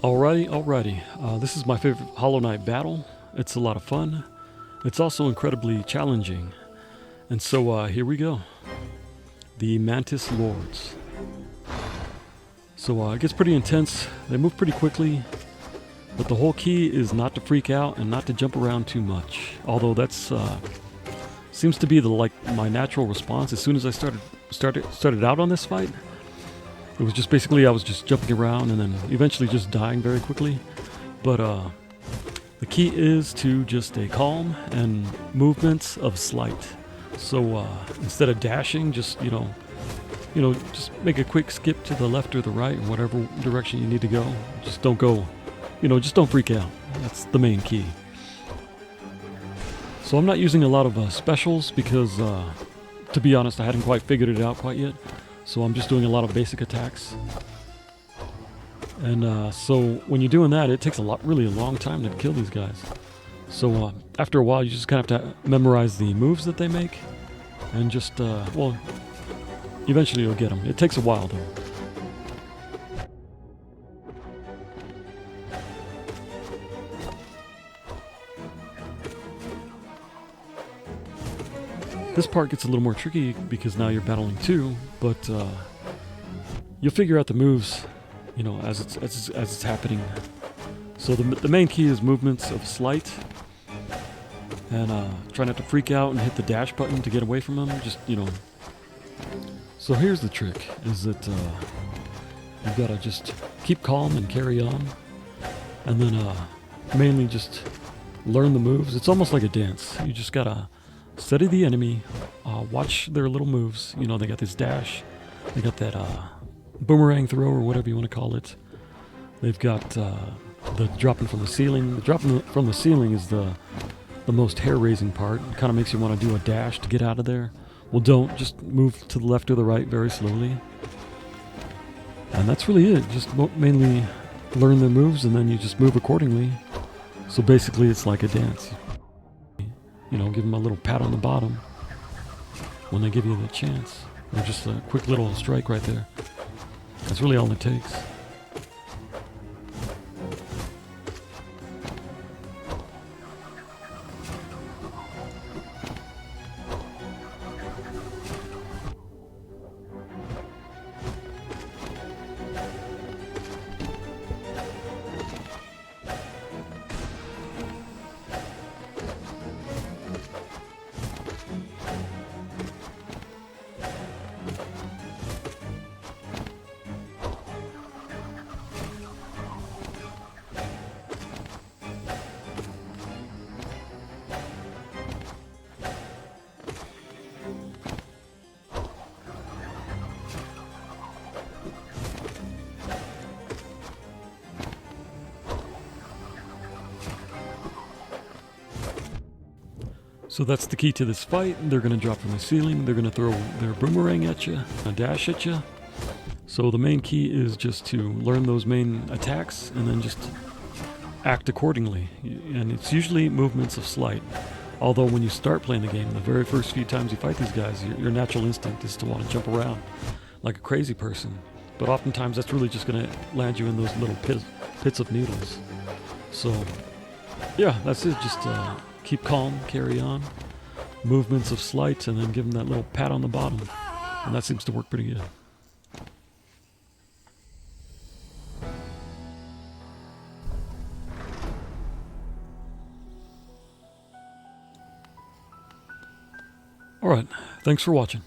Alrighty. This is my favorite Hollow Knight battle. It's a lot of fun. It's also incredibly challenging. And so here we go. The Mantis Lords. So it gets pretty intense. They move pretty quickly. But the whole key is not to freak out and not to jump around too much. Although that's seems to be my natural response. As soon as I started out on this fight, it was just basically I was just jumping around and then eventually just dying very quickly. But the key is to just stay calm and movements of sleight. So instead of dashing, just just make a quick skip to the left or the right or whatever direction you need to go. Just don't go, just don't freak out. That's the main key. So I'm not using a lot of specials because, to be honest, I hadn't quite figured it out quite yet. So I'm just doing a lot of basic attacks. And so when you're doing that, it takes really a long time to kill these guys. So after a while, you just kind of have to memorize the moves that they make. And just, eventually you'll get them. It takes a while though. This part gets a little more tricky because now you're battling two, but you'll figure out the moves, as it's happening. So the main key is movements of sleight, and try not to freak out and hit the dash button to get away from them. So here's the trick: is that you've got to just keep calm and carry on, and then mainly just learn the moves. It's almost like a dance. You just gotta study the enemy, watch their little moves. They got this dash, they got that boomerang throw or whatever you want to call it. They've got the dropping from the ceiling. The dropping from the ceiling is the most hair-raising part. It kind of makes you want to do a dash to get out of there. Well, don't. Just move to the left or the right very slowly. And that's really it. Just mainly learn their moves and then you just move accordingly. So basically it's like a dance. Give them a little pat on the bottom when they give you the chance. Or just a quick little strike right there. That's really all it takes. So that's the key to this fight. They're going to drop from the ceiling. They're going to throw their boomerang at you, a dash at you. So the main key is just to learn those main attacks and then just act accordingly. And it's usually movements of sleight. Although when you start playing the game, the very first few times you fight these guys, your natural instinct is to want to jump around like a crazy person. But oftentimes that's really just going to land you in those little pits of needles. So yeah, that's it. Just keep calm, carry on, movements of sleight, and then give them that little pat on the bottom. And that seems to work pretty good. Alright, thanks for watching.